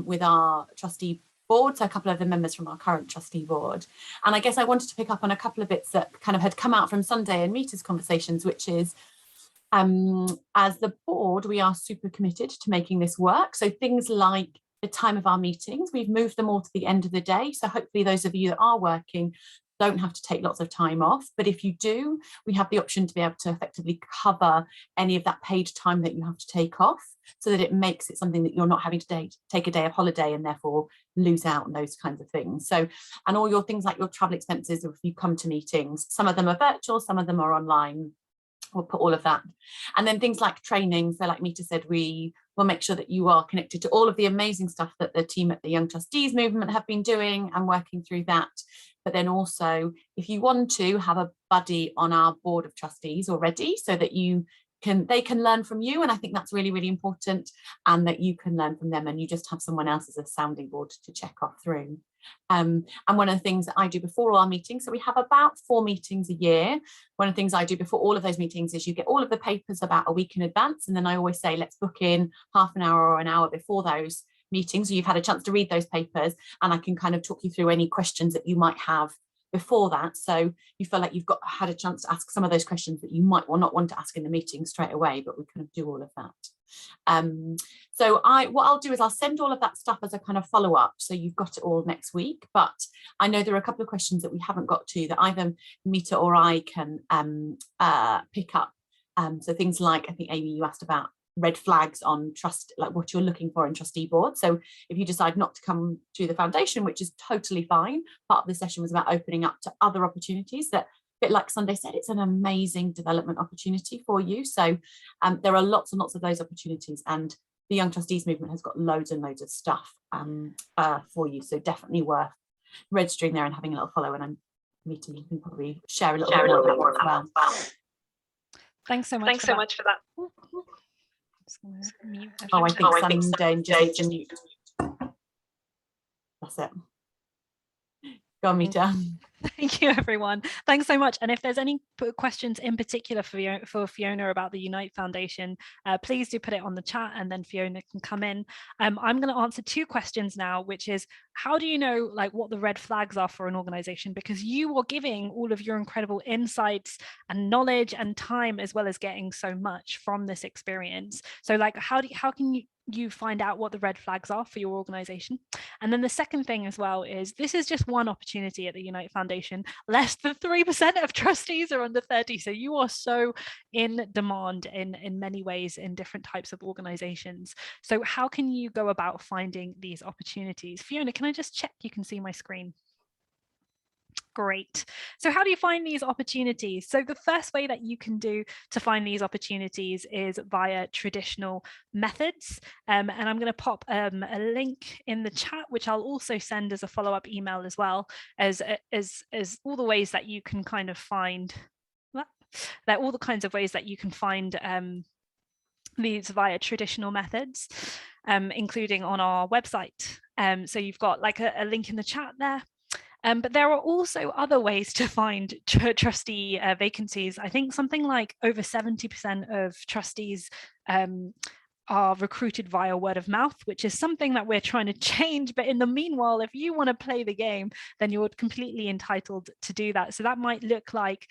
with our trustee board, so a couple of the members from our current trustee board. And I guess I wanted to pick up on a couple of bits that kind of had come out from Sunday and Rita's conversations, which is as the board, we are super committed to making this work. So things like the time of our meetings, we've moved them all to the end of the day. So hopefully those of you that are working don't have to take lots of time off. But if you do, we have the option to be able to effectively cover any of that paid time that you have to take off, so that it makes it something that you're not having to take a day of holiday and therefore lose out on those kinds of things. So, and all your things like your travel expenses, if you come to meetings, some of them are virtual, some of them are online. We'll put all of that. And then things like training. So like Mita said, we will make sure that you are connected to all of the amazing stuff that the team at the Young Trustees Movement have been doing and working through that. but then also if you want to have a buddy on our Board of Trustees already, so that they can learn from you, and I think that's really, really important, and that you can learn from them, and you just have someone else as a sounding board to check off through. And one of the things that I do before all our meetings, so we have about 4 meetings a year. One of the things I do before all of those meetings is you get all of the papers about a week in advance, and then I always say, let's book in half an hour or an hour before those meetings, so you've had a chance to read those papers, and I can kind of talk you through any questions that you might have before that, so you feel like you've had a chance to ask some of those questions that you might not want to ask in the meeting straight away, but we kind of do all of that. So what I'll do is I'll send all of that stuff as a kind of follow-up, so you've got it all next week. But I know there are a couple of questions that we haven't got to that either Mita or I can pick up. So things like, I think Amy, you asked about red flags on trust, like what you're looking for in trustee board. So if you decide not to come to the foundation, which is totally fine, part of the session was about opening up to other opportunities that, a bit like Sunday said, it's an amazing development opportunity for you. So there are lots and lots of those opportunities, and the Young Trustees Movement has got loads and loads of stuff for you. So definitely worth registering there and having a little follow. And I'm meeting, you can probably share a little bit more as well. Thanks so much for that. I think Sunday just mute. That's it. Go on, Mita. Thank you, everyone. Thanks so much. And if there's any questions in particular for Fiona about the Unite Foundation, please do put it on the chat, and then Fiona can come in. I'm going to answer 2 questions now, which is, how do you know like what the red flags are for an organization? Because you are giving all of your incredible insights and knowledge and time, as well as getting so much from this experience. So like, how can you find out what the red flags are for your organization? And then the second thing as well is, this is just one opportunity at the Unite Foundation. Less than 3% of trustees are under 30, so you are so in demand in many ways in different types of organizations. So how can you go about finding these opportunities? Fiona, can I just check you can see my screen? Great. So how do you find these opportunities? So the first way that you can do to find these opportunities is via traditional methods. And I'm going to pop a link in the chat, which I'll also send as a follow-up email as well, as all the ways that you can kind of find that, all the kinds of ways that you can find these via traditional methods, including on our website. So you've got like a link in the chat there. But there are also other ways to find trustee vacancies. I think something like over 70% of trustees are recruited via word of mouth, which is something that we're trying to change. But in the meanwhile, if you want to play the game, then you're completely entitled to do that. So that might look like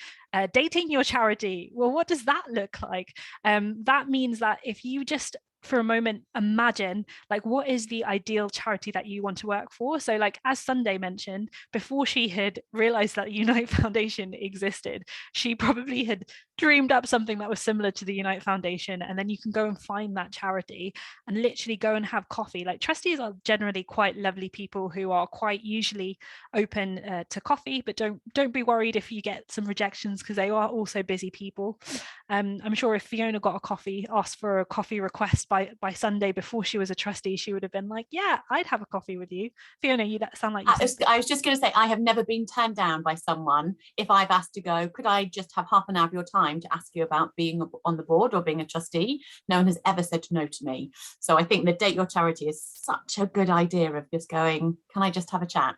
dating your charity. Well, what does that look like? That means that if you just for a moment imagine like, what is the ideal charity that you want to work for? So like, as Sunday mentioned, before she had realized that the Unite Foundation existed, she probably had dreamed up something that was similar to the Unite Foundation, and then you can go and find that charity and literally go and have coffee. Like, trustees are generally quite lovely people who are quite usually open to coffee, but don't be worried if you get some rejections, because they are also busy people. I'm sure if Fiona got a coffee, asked for a coffee request by Sunday before she was a trustee, she would have been like, yeah, I'd have a coffee with you. Fiona, you sound like I was just going to say, I have never been turned down by someone if I've asked to go, could I just have half an hour of your time to ask you about being on the board or being a trustee? No one has ever said no to me. So I think the Date Your Charity is such a good idea of just going, can I just have a chat?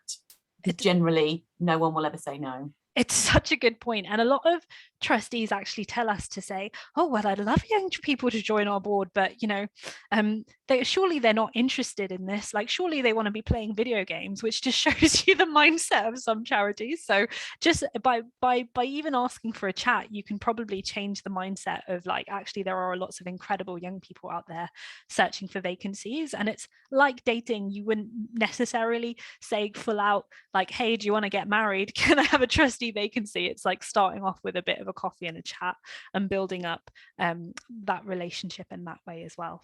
Because generally no one will ever say no. It's such a good point. And a lot of trustees actually tell us to say, oh, well, I'd love young people to join our board, but, you know, surely they're not interested in this. Like, surely they want to be playing video games, which just shows you the mindset of some charities. So just by even asking for a chat, you can probably change the mindset of like, actually, there are lots of incredible young people out there searching for vacancies. And it's like dating. You wouldn't necessarily say full out like, hey, do you want to get married? Can I have a trustee vacancy? It's like starting off with a bit of a coffee and a chat and building up that relationship in that way as well.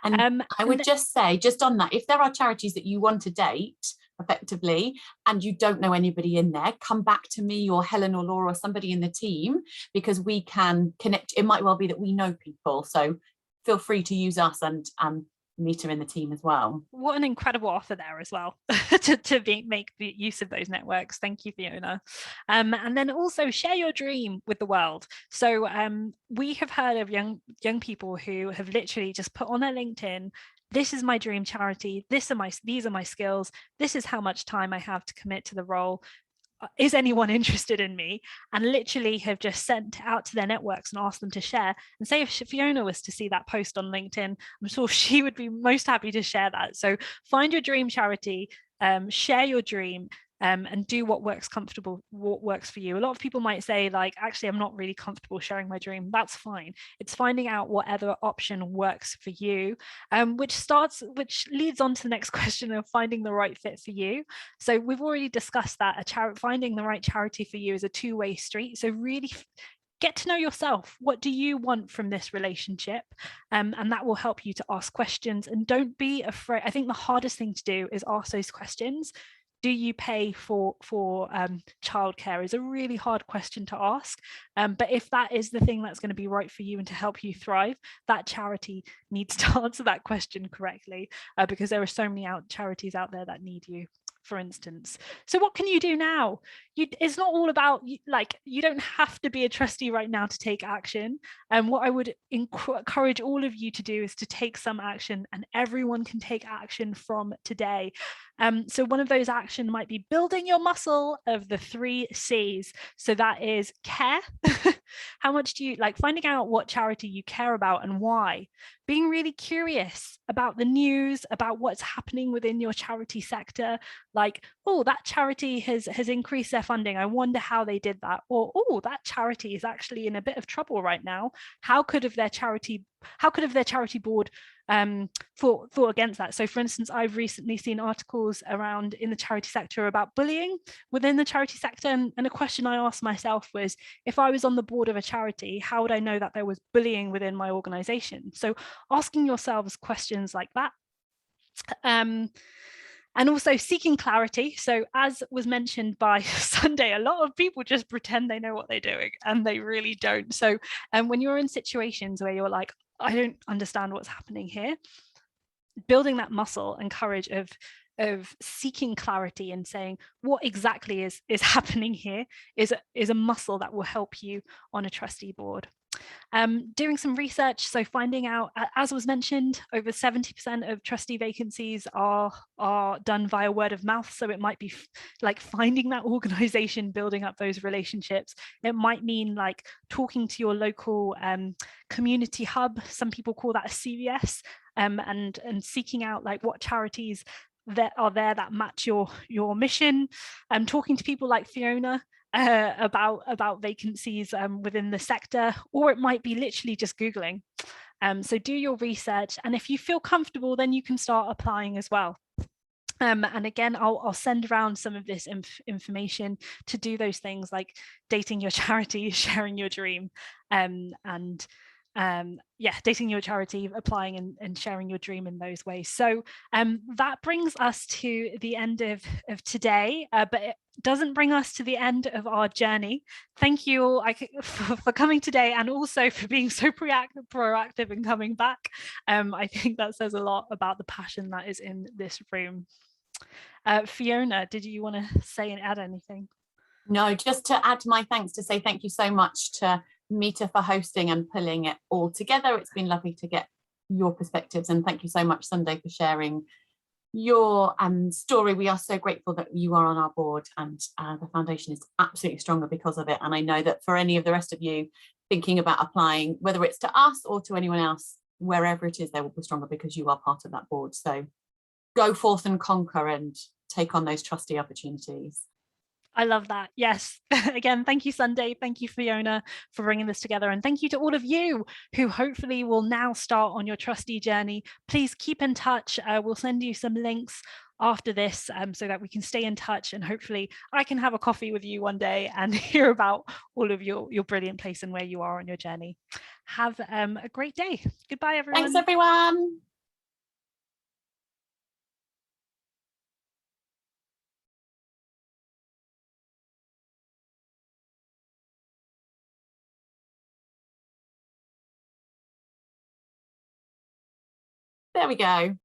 And I would just say, just on that, if there are charities that you want to date effectively and you don't know anybody in there, come back to me or Helen or Laura or somebody in the team, because we can connect. It might well be that we know people, so feel free to use us and Mita in the team as well. What an incredible offer there as well to make use of those networks. Thank you, Fiona. And then also share your dream with the world. So we have heard of young people who have literally just put on their LinkedIn, this is my dream charity, these are my skills, this is how much time I have to commit to the role. Is anyone interested in me? And literally have just sent out to their networks and asked them to share. And say if Fiona was to see that post on LinkedIn, I'm sure she would be most happy to share that. So find your dream charity, share your dream, and do what works for you. A lot of people might say, like, actually, I'm not really comfortable sharing my dream. That's fine. It's finding out whatever option works for you, which leads on to the next question of finding the right fit for you. So we've already discussed that finding the right charity for you is a two-way street. So really get to know yourself. What do you want from this relationship? And that will help you to ask questions, and don't be afraid. I think the hardest thing to do is ask those questions. Do you pay for childcare is a really hard question to ask. But if that is the thing that's going to be right for you and to help you thrive, that charity needs to answer that question correctly, because there are so many charities out there that need you, for instance. So what can you do now? It's not all about, like, you don't have to be a trustee right now to take action. And what I would encourage all of you to do is to take some action, and everyone can take action from today. So one of those action might be building your muscle of the 3 C's. So that is care. How much do you like finding out what charity you care about and why? Being really curious about the news, about what's happening within your charity sector. Like, oh, that charity has increased their funding. I wonder how they did that. Or, oh, that charity is actually in a bit of trouble right now. How could have their charity board thought against that? So for instance, I've recently seen articles around in the charity sector about bullying within the charity sector, and a question I asked myself was, if I was on the board of a charity, how would I know that there was bullying within my organization? So asking yourselves questions like that. And also seeking clarity. So as was mentioned by Sunday, a lot of people just pretend they know what they're doing, and they really don't. So when you're in situations where you're like, I don't understand what's happening here, building that muscle and courage of seeking clarity and saying what exactly is happening here is a muscle that will help you on a trustee board. Doing some research, so finding out, as was mentioned, over 70% of trustee vacancies are done via word of mouth. So it might be like finding that organization, building up those relationships. It might mean like talking to your local community hub. Some people call that a CVS, and seeking out like what charities that are there that match your mission. Talking to people like Fiona about vacancies within the sector, or it might be literally just Googling. So do your research, and if you feel comfortable, then you can start applying as well. And again, I'll send around some of this information to do those things like dating your charity, sharing your dream, dating your charity, applying and sharing your dream in those ways. So that brings us to the end of today, but it doesn't bring us to the end of our journey. Thank you all for coming today, and also for being so proactive and coming back. I think that says a lot about the passion that is in this room. Fiona, did you want to say and add anything? No, just to add my thanks, to say thank you so much to Mita for hosting and pulling it all together. It's been lovely to get your perspectives, and thank you so much, Sunday, for sharing your story. We are so grateful that you are on our board, and the foundation is absolutely stronger because of it. And I know that for any of the rest of you thinking about applying, whether it's to us or to anyone else, wherever it is, they will be stronger because you are part of that board. So go forth and conquer and take on those trustee opportunities. I love that. Yes. Again, thank you, Sunday. Thank you, Fiona, for bringing this together. And thank you to all of you who hopefully will now start on your trustee journey. Please keep in touch. We'll send you some links after this so that we can stay in touch, and hopefully I can have a coffee with you one day and hear about all of your brilliant place and where you are on your journey. Have a great day. Goodbye, everyone. Thanks, everyone. There we go.